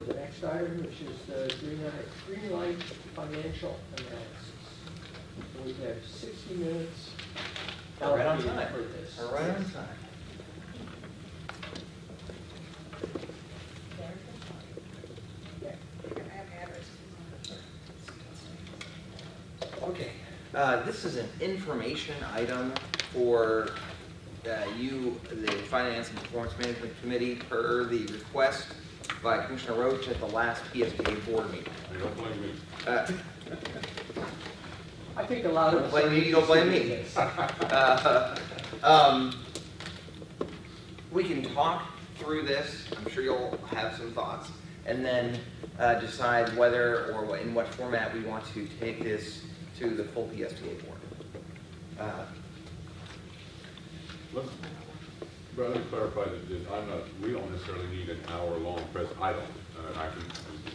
The next item, which is the green light financial analysis. We have 60 minutes Right on allocated time. for this. Right on time. Okay, this is an information item for you, the Finance and Performance Management Committee, per the request by Commissioner Roach at the last PSTA board meeting. You don't blame me. I think a lot of Don't blame me, you don't blame me. this. We can talk through this, I'm sure you'll have some thoughts, and then decide whether or in what format we want to take this to the full PSTA board. But let me clarify that we don't necessarily need an hour-long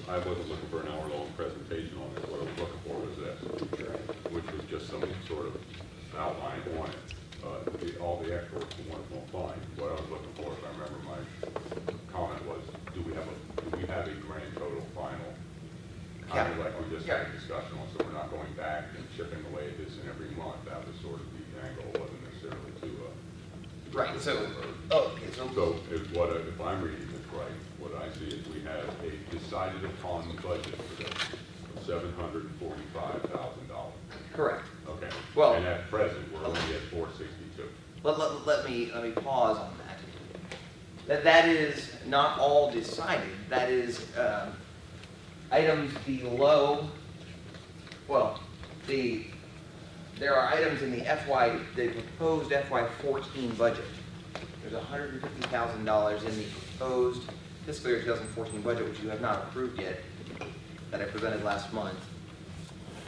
I wasn't looking for an hour-long presentation on this. What I was looking for was this, which was just some sort of outline on it. All the experts were wonderful and fine. What I was looking for, if I remember my comment, was do we have a grand total final? Kind of like we just had a discussion on, so we're not going back and chipping away at this in every month. That was sort of the angle. It wasn't necessarily to Right, so, if I'm reading this right, what I see is we have a decided upon budget for this of $745,000. correct. Okay. Well- and at present we're only at 462. Let me pause on that. That is not all decided. That is items below. Well, there are items in the proposed FY14 budget. There's $150,000 in the proposed fiscal year 2014 budget, which you have not approved yet, that I presented last month.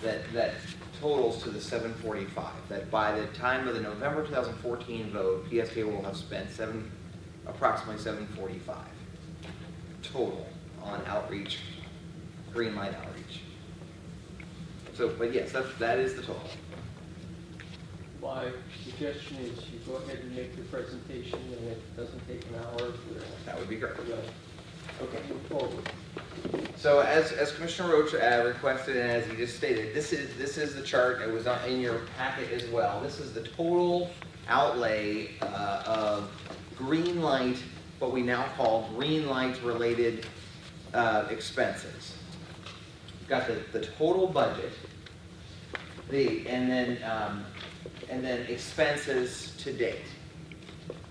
That totals to the 745. That by the time of the November 2014 vote, PSTA will have spent approximately 745 total on outreach, green light outreach. So, but yes, that is the total. My suggestion is you go ahead and make your presentation, and it doesn't take an hour. That would be great. Okay, move forward. So as Commissioner Roach requested, and as he just stated, this is the chart. It was in your packet as well. This is the total outlay of green light, what we now call green light related expenses. We've got the total budget, and then expenses to date.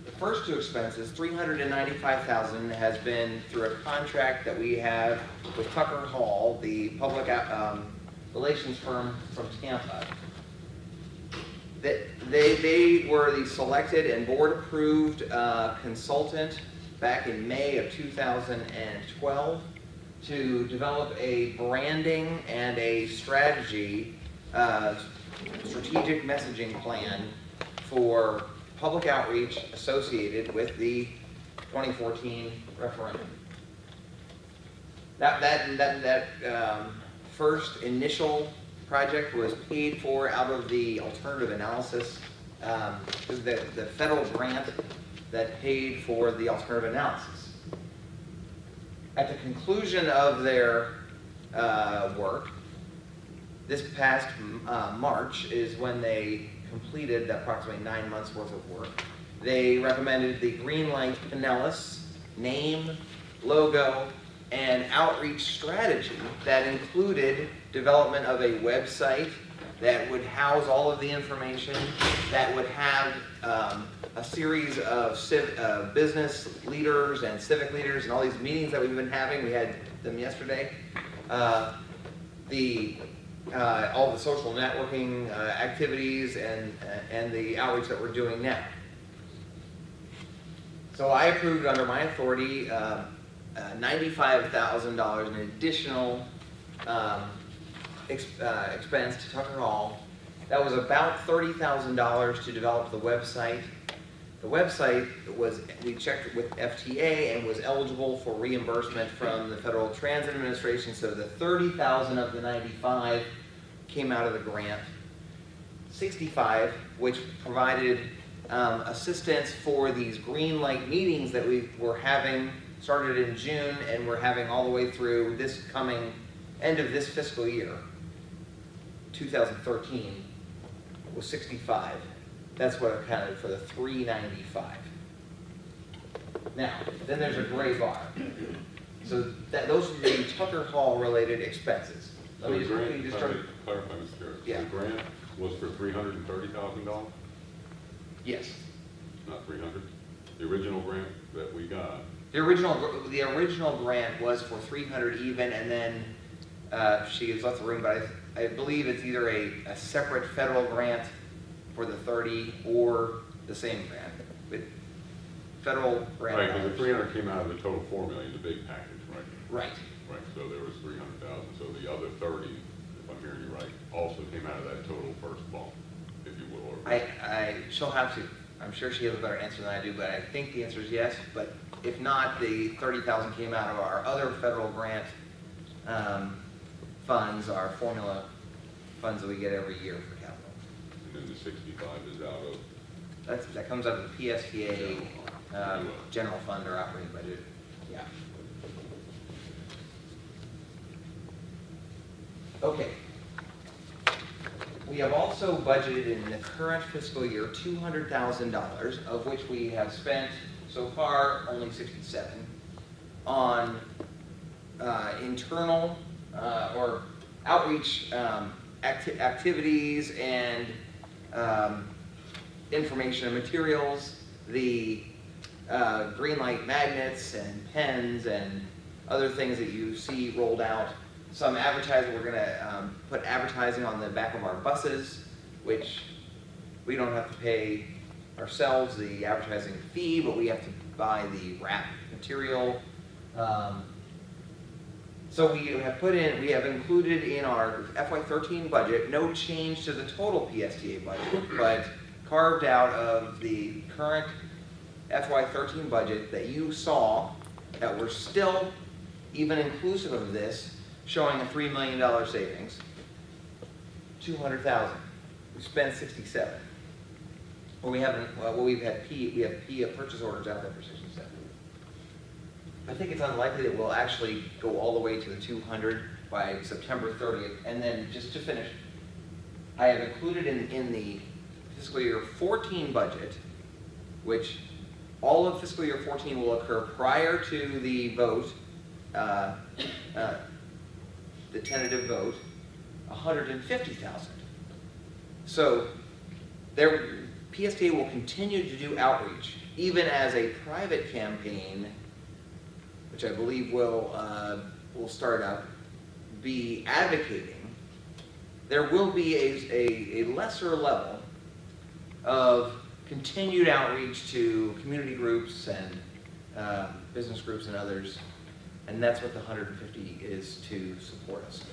The first two expenses, $395,000, has been through a contract that we have with Tucker Hall, the public relations firm from Tampa. They were the selected and board-approved consultant back in May of 2012 to develop a branding and a strategic messaging plan for public outreach associated with the 2014 referendum. That first initial project was paid for out of the alternative analysis, the federal grant that paid for the alternative analysis. At the conclusion of their work, this past March is when they completed approximately 9 months worth of work. They recommended the green light analysis, name, logo, and outreach strategy that included development of a website that would house all of the information, that would have a series of business leaders and civic leaders and all these meetings that we've been having. We had them yesterday. All the social networking activities and the outreach that we're doing now. So I approved under my authority $95,000 in additional expense to Tucker Hall. That was about $30,000 to develop the website. The website we checked with FTA and was eligible for reimbursement from the Federal Transit Administration, so the $30,000 of the $95,000 came out of the grant. $65,000, which provided assistance for these green light meetings that we were having started in June, and we're having all the way through this coming end of this fiscal year, 2013, was 65. That's what accounted for the 395. Now, then there's a gray bar. So those are the Tucker Hall related expenses. Let me just quickly just try to clarify, Mr. Chair. Yeah. The grant was for $330,000, yes. not 300. The original grant that we got, The original grant was for 300 even, and then she has left the room, but I believe it's either a separate federal grant for the 30 or the same grant. But federal grant. right, because the 300 came out of the total 4 million, the big package, right? Right. Right, so there was 300,000, so the other 30, if I'm hearing you right, also came out of that total first bump, if you will. Or She'll have to, I'm sure she has a better answer than I do, but I think the answer is yes. But if not, the 30,000 came out of our other federal grant funds, our formula funds that we get every year for capital. And then the 65 is out of, That comes out of the PSTA general fund or operating budget. Yeah. Okay. We have also budgeted in the current fiscal year $200,000, of which we have spent so far only 67 on internal or outreach activities and information and materials, the green light magnets and pens and other things that you see rolled out. Some advertising, we're gonna put advertising on the back of our buses, which we don't have to pay ourselves the advertising fee, but we have to buy the wrap material. So we have included in our FY13 budget, no change to the total PSTA budget, but carved out of the current FY13 budget that you saw, that we're still, even inclusive of this, showing a $3 million savings. 200,000. We spent 67. Well, we haven't. Well, we have purchase orders out there for 67. I think it's unlikely that we'll actually go all the way to the 200 by September 30th. And then just to finish, I have included in the fiscal year 14 budget, which all of fiscal year 14 will occur prior to the vote, the tentative vote, 150,000. So PSTA will continue to do outreach, even as a private campaign, which I believe will start up, be advocating. There will be a lesser level of continued outreach to community groups and business groups and others, and that's what the 150 is to support us.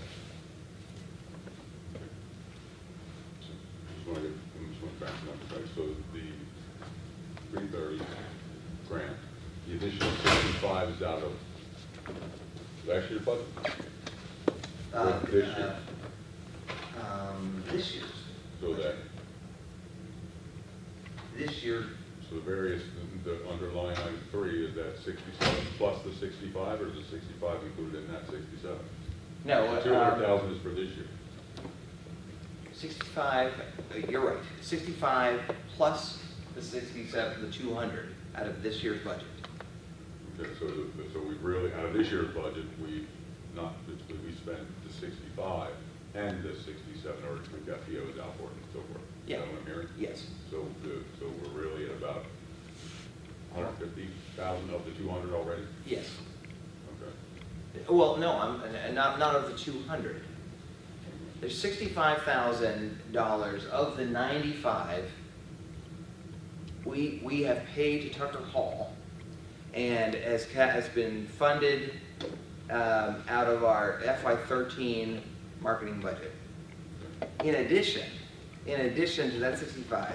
I just want to back it up, right? So the 330 grant, the additional 65 is out of last year's budget? Or this year? This year's. So that, This year, so the various, the underlying item 3 is that 67 plus the 65, or is the 65 included in that 67? no, 200,000 is for this year. 65, you're right, 65 plus the 67, the 200 out of this year's budget. Okay, so we really, out of this year's budget, we spent the 65 and the 67, or we've got POs out for it and so forth. Yeah. Is that what I'm hearing? Yes. So we're really at about 150,000 of the 200 already? Yes. Okay. Well, no, I'm not of the 200. There's $65,000 of the 95 we have paid to Tucker Hall, and has been funded out of our FY13 marketing budget. In addition to that 65,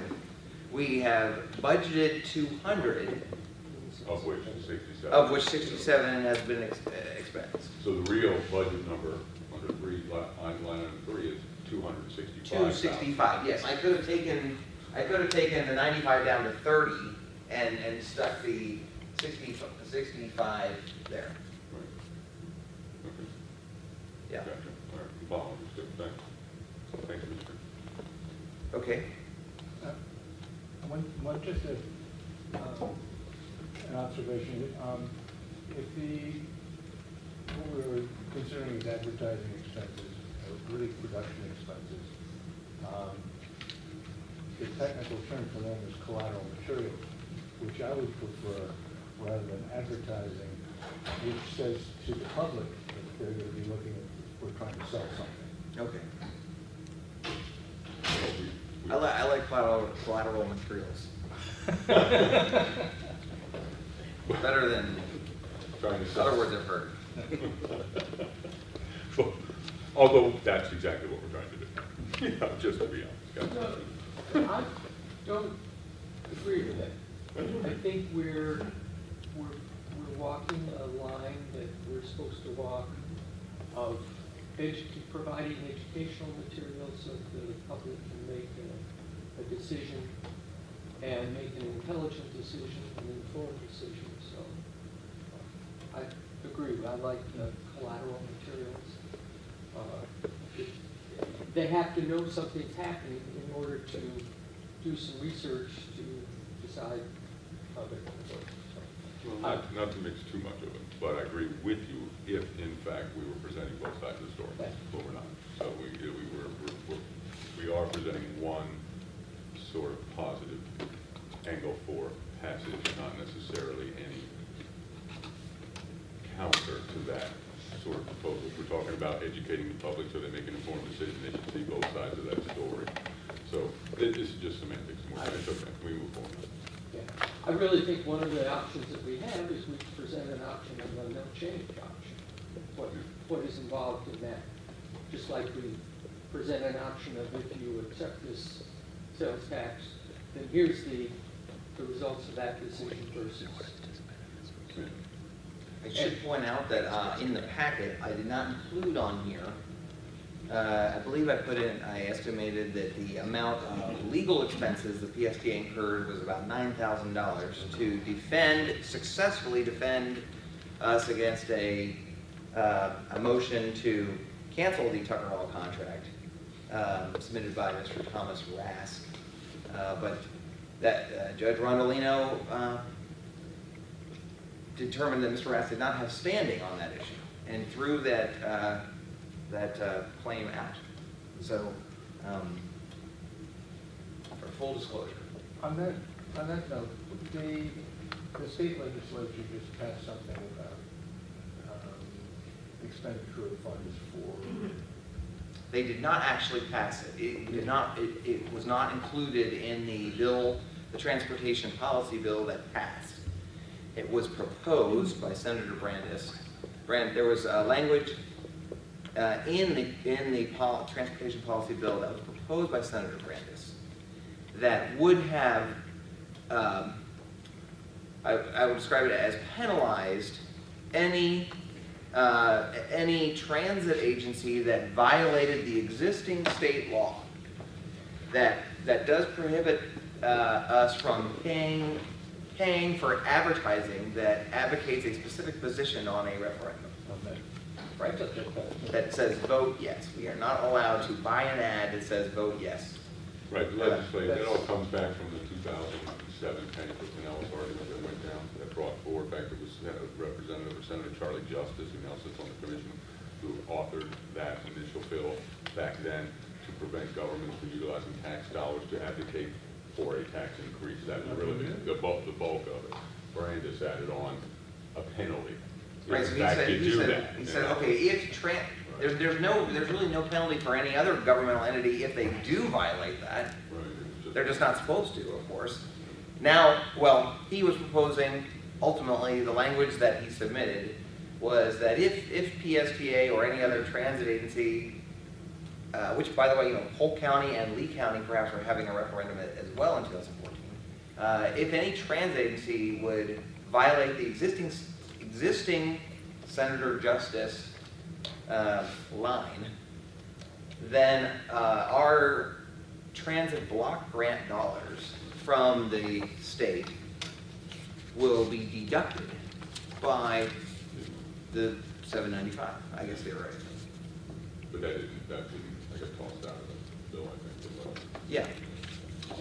we have budgeted 200, Of which the 67? of which 67 has been expended. So the real budget number under line item 3 is 265,000. 265, yes. I could have taken the 95 down to 30 and stuck the 65 there. Right. Okay. Yeah. Gotcha. All right, I'm following. That's good. Thanks. Thanks, Mr. Okay. Just an observation. If what we're considering is advertising expenses, really production expenses, the technical term for them is collateral materials, which I would prefer rather than advertising, which says to the public that they're going to be looking at, we're trying to sell something. Okay. I like collateral materials. Better than Trying to sell. other words I've heard. Well, although that's exactly what we're trying to do. Yeah, just to be honest. Gotcha. No, I don't agree with that. I think we're walking a line that we're supposed to walk of providing educational materials so that the public can make a decision and make an intelligent decision, an informed decision. So I agree. I like the collateral materials. They have to know something's happening in order to do some research to decide how they're going to work. Well, not to mix too much of it, but I agree with you if, in fact, we were presenting both sides of the story, Right. but we're not. So we are presenting one sort of positive angle for passage, not necessarily any counter to that sort of proposal. If we're talking about educating the public so they make an informed decision, they should see both sides of that story. So this is just semantics. It's okay. We move forward. Yeah. I really think one of the options that we have is we present an option of a no change option. What is involved in that? Just like we present an option of if you accept this sales tax, then here's the results of that decision versus. I should point out that in the packet, I did not include on here, I believe I estimated that the amount of legal expenses the PSTA incurred was about $9,000 to successfully defend us against a motion to cancel the Tucker Hall contract submitted by Mr. Thomas Rask. But that Judge Rondolino determined that Mr. Rask did not have standing on that issue and threw that claim out. So, for full disclosure. On that note, the state legislature just passed something about expenditure of funds for. They did not actually pass it. It was not included in the bill, the transportation policy bill that passed. It was proposed by Senator Brandis. There was language in the transportation policy bill that was proposed by Senator Brandis that would have, I would describe it as penalized any transit agency that violated the existing state law that does prohibit us from paying for advertising that advocates a specific position on a referendum. Right? That says vote yes. We are not allowed to buy an ad that says vote yes. Right, the legislation, it all comes back from the 2007 Penny for Pinellas argument that went down, that brought forward. In fact, it was Representative Senator Charlie Justice, who now sits on the commission, who authored that initial bill back then to prevent governments from utilizing tax dollars to advocate for a tax increase. That was really the bulk of it. Brandis added on a penalty. Right, so he said, okay, if there's really no penalty for any other governmental entity if they do violate that. Right, They're just not supposed to, of course. Now, well, he was proposing, ultimately, the language that he submitted was that if PSTA or any other transit agency, which, by the way, Polk County and Lee County perhaps are having a referendum as well in 2014, if any transit agency would violate the existing Senator Justice line, then our transit block grant dollars from the state will be deducted by the $795. I guess they're right. But that didn't, I got tossed out of the bill, I think, as well. Yeah.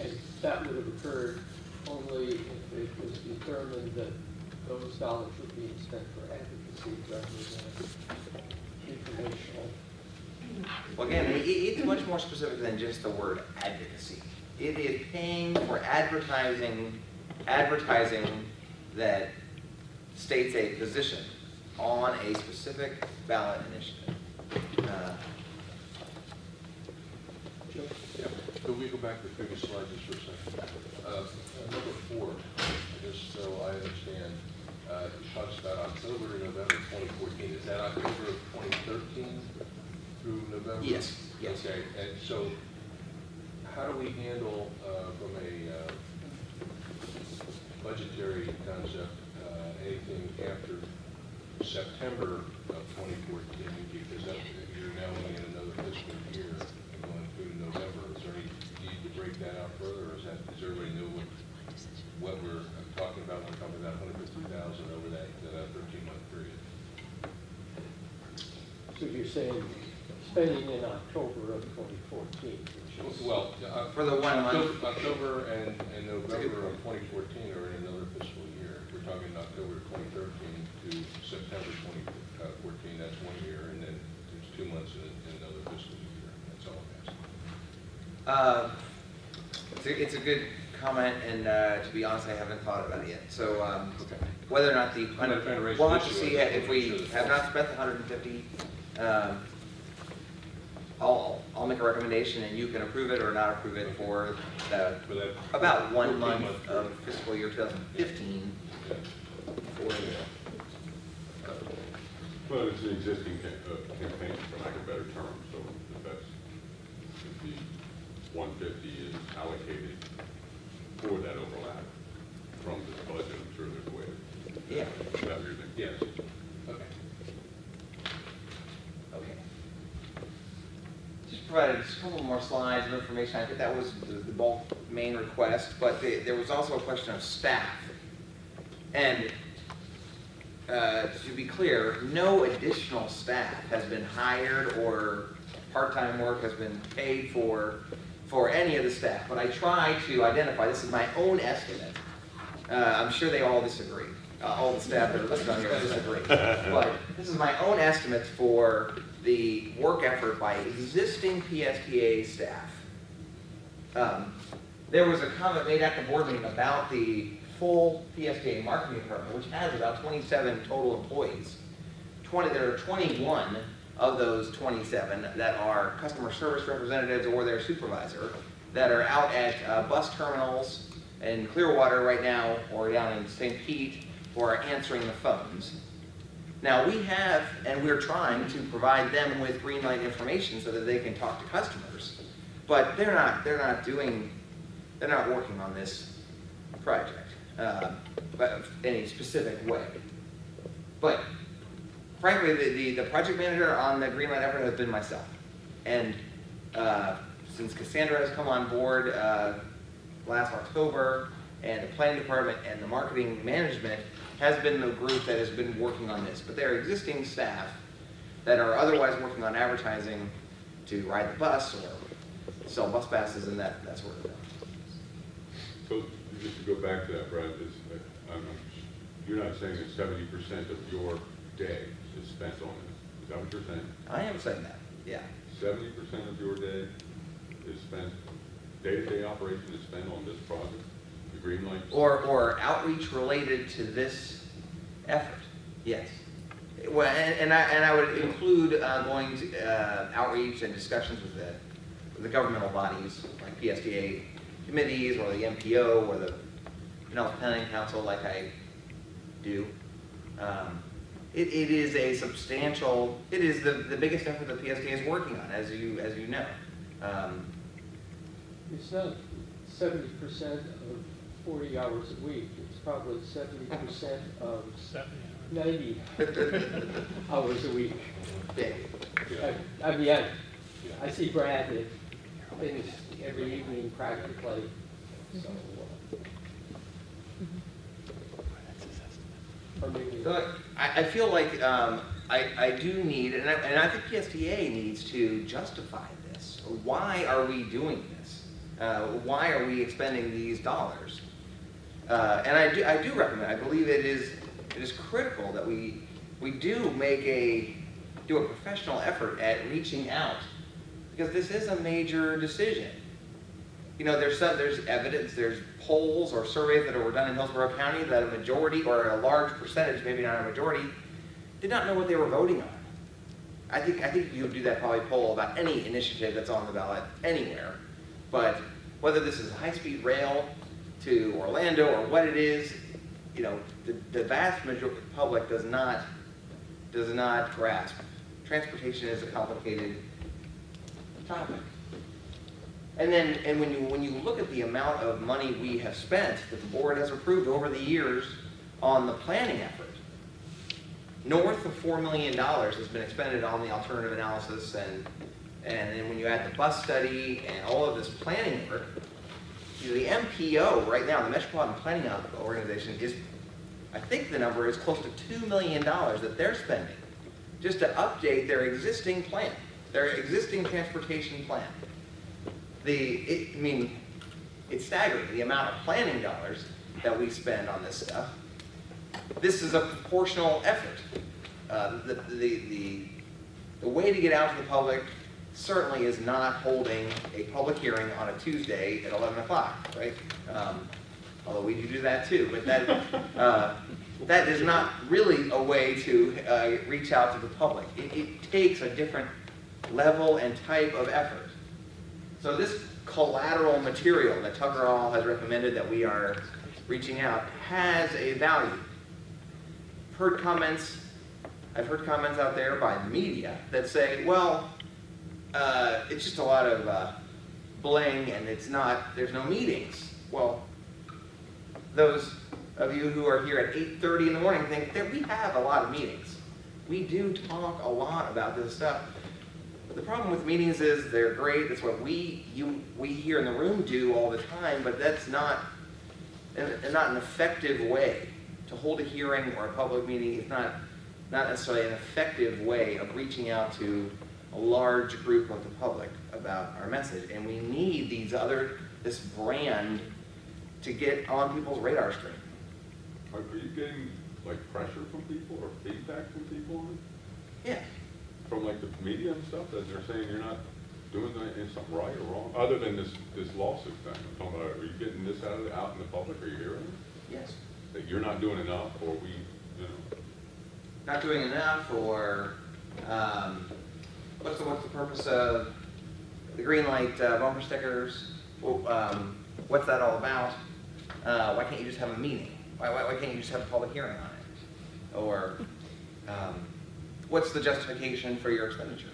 And that would have occurred only if it was determined that those dollars were being spent for advocacy rather than informational. Well, again, it's much more specific than just the word advocacy. It is paying for advertising that states a position on a specific ballot initiative. Joe? Yeah, could we go back to the previous slide just for a second? Number 4, just so I understand, it talks about October to November 2014. Is that October of 2013 through November? Yes, yes. Okay, and so how do we handle from a budgetary concept anything after September of 2014? Because you're now looking at another fiscal year and going through to November. Is there any need to break that out further, or does everybody know what we're talking about when we're talking about 150,000 over that 13-month period? So you're saying spending in October of 2014, which is... Well, For the 1 month. October and November of 2014 are in another fiscal year. We're talking October 2013 to September 2014, that's 1 year, and then there's 2 months in another fiscal year. That's all I'm asking. It's a good comment, and to be honest, I haven't thought about it yet. So whether or not the, I'm not trying to raise we'll the have to issue, see I just if wanna make we sure that- have not spent the 150. I'll make a recommendation, and you can approve it or not approve it for the, For that about 1 14 month month of period. fiscal year 2015. Yeah. Well, it's an existing campaign, for lack of a better term, so if that's, if the 150 is allocated for that overlap from this budget, I'm sure there's a way to. Yeah. Is that what you're thinking? Yes. Okay. Okay. Just provided just a couple more slides of information. I think that was the bulk main request, but there was also a question of staff. And to be clear, no additional staff has been hired or part-time work has been paid for any of the staff. But I try to identify, this is my own estimate. I'm sure they all disagree. All the staff that are listed on here disagree. But this is my own estimate for the work effort by existing PSTA staff. There was a comment made at the board meeting about the full PSTA marketing department, which has about 27 total employees. There are 21 of those 27 that are customer service representatives or their supervisor that are out at bus terminals in Clearwater right now or down in St. Pete who are answering the phones. Now we have, and we're trying to provide them with green light information so that they can talk to customers, but they're not working on this project, but in a specific way. But frankly, the project manager on the green light effort has been myself. And since Cassandra has come on board last October, and the planning department and the marketing management has been the group that has been working on this. But there are existing staff that are otherwise working on advertising to ride the bus or sell bus passes and that sort of thing. So just to go back to that, Brad, you're not saying that 70% of your day is spent on this. Is that what you're saying? I am saying that, yeah. 70% of your day is spent, day-to-day operation is spent on this project, the green lights? Or outreach related to this effort, yes. Well, and I would include going to outreach and discussions with the governmental bodies like PSTA committees or the MPO or the Pinellas Planning Council like I do. It is a substantial, it is the biggest effort that PSTA is working on, as you know. It's not 70% of 40 hours a week. It's probably 70% of 90 hours a week. Big. I mean, I see Brad at things every evening practically. So, or maybe. So I feel like I do need, and I think PSTA needs to justify this. Why are we doing this? Why are we expending these dollars? And I do recommend, I believe it is critical that we do do a professional effort at reaching out, because this is a major decision. You know, there's evidence, there's polls or surveys that were done in Hillsborough County that a majority, or a large percentage, maybe not a majority, did not know what they were voting on. I think you would do that probably poll about any initiative that's on the ballot anywhere. But whether this is high-speed rail to Orlando or what it is, you know, the vast majority of the public does not grasp. Transportation is a complicated topic. And when you look at the amount of money we have spent, that the board has approved over the years on the planning effort, north of $4 million has been expended on the alternative analysis, and then when you add the bus study and all of this planning work, you know, the MPO right now, the Metropolitan Planning Organization, is, I think the number is close to $2 million that they're spending just to update their existing plan, their existing transportation plan. I mean, it's staggering, the amount of planning dollars that we spend on this stuff. This is a proportional effort. The way to get out to the public certainly is not holding a public hearing on a Tuesday at 11 o'clock, right? Although we do that too, but that is not really a way to reach out to the public. It takes a different level and type of effort. So this collateral material that Tucker All has recommended that we are reaching out has a value. I've heard comments out there by the media that say, well, it's just a lot of bling and there's no meetings. Well, those of you who are here at 8:30 in the morning think that we have a lot of meetings. We do talk a lot about this stuff. The problem with meetings is they're great. That's what we here in the room do all the time, but that's not an effective way to hold a hearing or a public meeting. It's not necessarily an effective way of reaching out to a large group of the public about our message. And we need this brand to get on people's radar screen. Are you getting like pressure from people or feedback from people on it? Yeah. From like the media and stuff, that they're saying you're not doing something right or wrong, other than this lawsuit thing? I'm talking about, are you getting this out in the public? Are you hearing it? Yes. That you're not doing enough, or Not doing enough, or what's the purpose of the green light bumper stickers? Well, what's that all about? Why can't you just have a meeting? Why can't you just have a public hearing on it? Or what's the justification for your expenditure?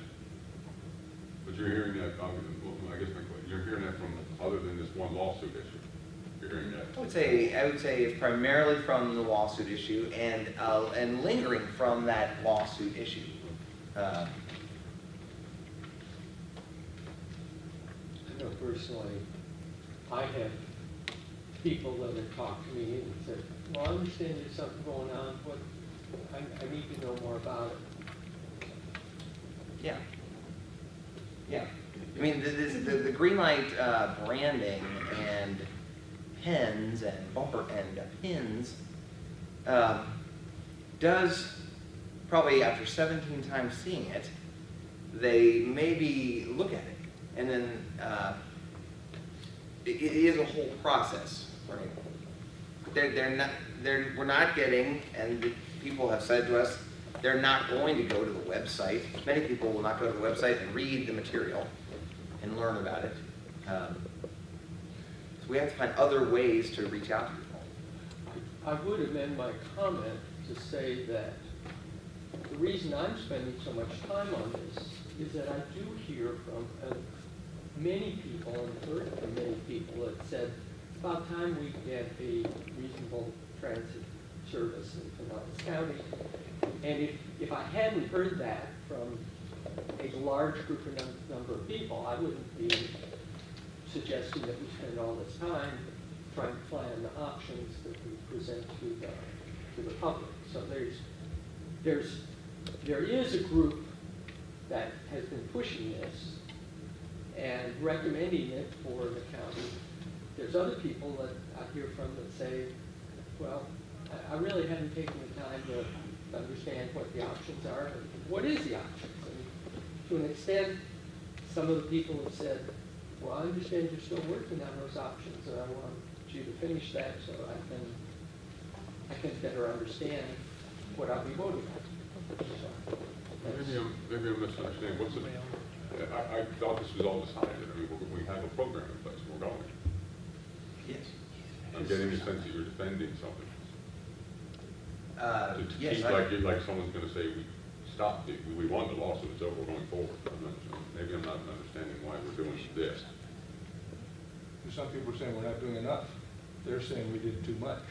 But you're hearing that, I guess you're hearing that from other than this one lawsuit issue. You're hearing that. I would say it's primarily from the lawsuit issue and lingering from that lawsuit issue. I know personally, I have people that have talked to me and said, well, I understand there's something going on, but I need to know more about it. Yeah. Yeah. I mean, the green light branding and pens and bumper and pins does, probably after 17 times seeing it, they maybe look at it. And then it is a whole process, right? We're not getting, and the people have said to us, they're not going to go to the website. Many people will not go to the website and read the material and learn about it. So we have to find other ways to reach out to people. I would amend my comment to say that the reason I'm spending so much time on this is that I do hear from many people, and heard from many people that said, it's about time we get a reasonable transit service in Pinellas County. And if I hadn't heard that from a large group of number of people, I wouldn't be suggesting that we spend all this time trying to plan the options that we present to the to the public. So there is a group that has been pushing this and recommending it for the county. There's other people that I hear from that say, well, I really haven't taken the time to understand what the options are. And what is the options? And to an extent, some of the people have said, well, I understand you're still working on those options, and I want you to finish that so I can better understand what I'll be voting on. So, Maybe I'm misunderstanding. What's it? I thought this was all decided. I mean, we have a program in place. We're going. Yes. I'm getting the sense that you're defending something. To Yes, keep like someone's going to say we stopped it. We won the lawsuit. It's over. We're going forward. Maybe I'm not understanding why we're doing this. Some people are saying we're not doing enough. They're saying we did too much.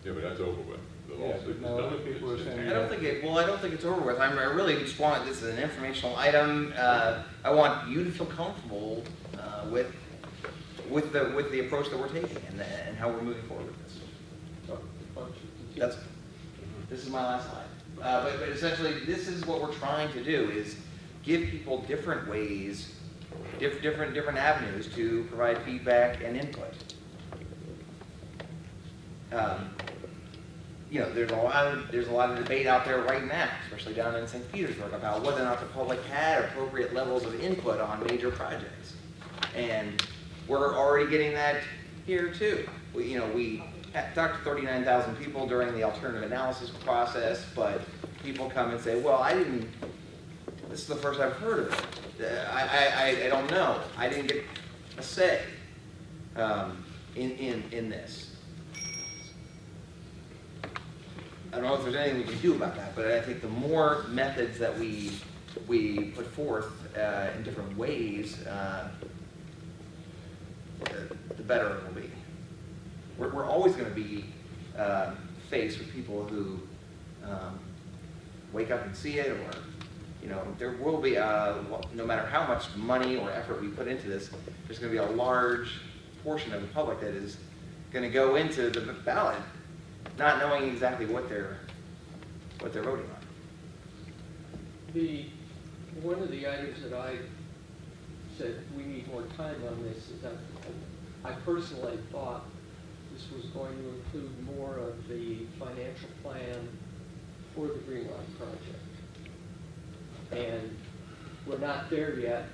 Yeah, but that's over with. The Yeah, lawsuit is but now done. other people It's are saying- in I don't think it's over with. I really just want, this is an informational item. I want you to feel comfortable with the approach that we're taking and how we're moving forward with this. so, bunch of- This is my last slide. But essentially, this is what we're trying to do, is give people different ways, different avenues to provide feedback and input. There's a lot of debate out there right now, especially down in St. Petersburg, about whether or not the public had appropriate levels of input on major projects. And we're already getting that here too. We talked to 39,000 people during the alternative analysis process, but people come and say, well, this is the first I've heard of it. I don't know. I didn't get a say in this. I don't know if there's anything we can do about that, but I think the more methods that we put forth in different ways, the better it will be. We're always going to be faced with people who wake up and see it, or there will be no matter how much money or effort we put into this, there's going to be a large portion of the public that is going to go into the ballot not knowing exactly what they're voting on. One of the items that I said we need more time on this is that I personally thought this was going to include more of the financial plan for the Green Line project. And we're not there yet.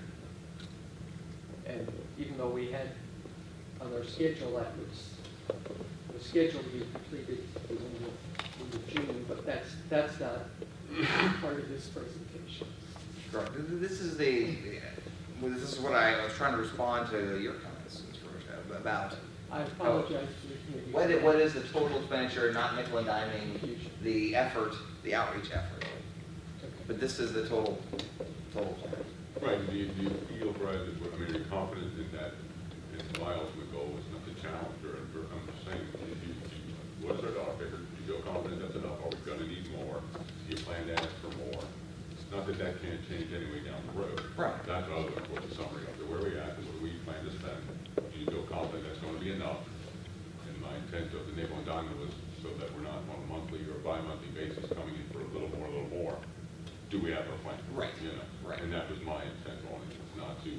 And even though we had on our schedule, that was scheduled to be completed in the June, but that's not part of this presentation. Sure. This is what I was trying to respond to your comments, Mr. Rocha, about I apologize to the committee. what is the total expenditure, not nickel and diming the effort, the outreach effort. But this is the total plan. Right. Do you feel, Brad, are you confident in that? And my ultimate goal is not to challenge or I'm just saying, what is our dollar figure? Do you feel confident that's enough? Are we going to need more? Do you plan to ask for more? Not that can't change anyway down the road. Right. That's what I was looking for, the summary of it. Where we at and what do we plan to spend? Do you feel confident that's going to be enough? And my intent of the nickel and diamond was so that we're not on a monthly or bi-monthly basis coming in for a little more. Do we have our plan? Right. Right. And that was my intent on it, not to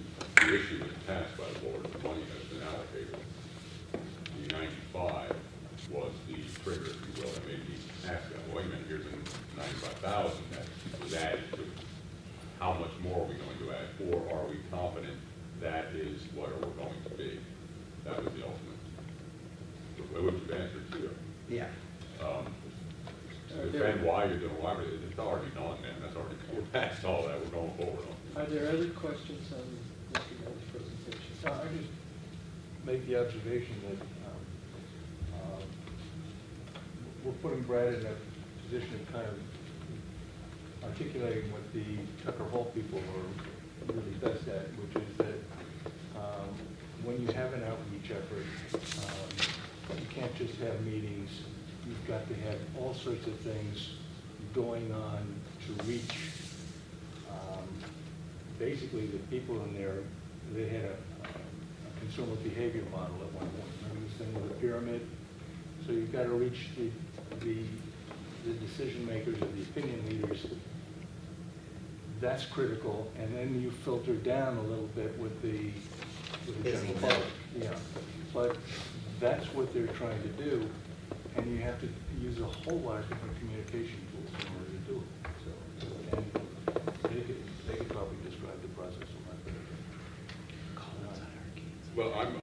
issue it passed by the board. The money has been allocated. The 95 was the trigger, if you will, that made me ask that. Well, wait a minute, here's the 95,000 that was added to. How much more are we going to add? Or are we confident that is what we're going to be? That was the ultimate. Which you've answered too. Yeah. To defend why you're doing why it's already done, man. That's already, we're past all that. We're going forward on. Are there other questions on Mr. Young's presentation? I just make the observation that we're putting Brad in a position of kind of articulating what the Tucker Hall people are really best at, which is that when you have an outreach effort, you can't just have meetings. You've got to have all sorts of things going on to reach basically the people in there. They had a consumer behavior model at one point. Remember this thing with a pyramid? So you've got to reach the decision makers or the opinion leaders. That's critical, and then you filter down a little bit with the Busy general middle. public. Yeah, but that's what they're trying to do, and you have to use a whole lot of different communication tools in order to do it. So, and they could probably describe the process a lot better. Well, I'm,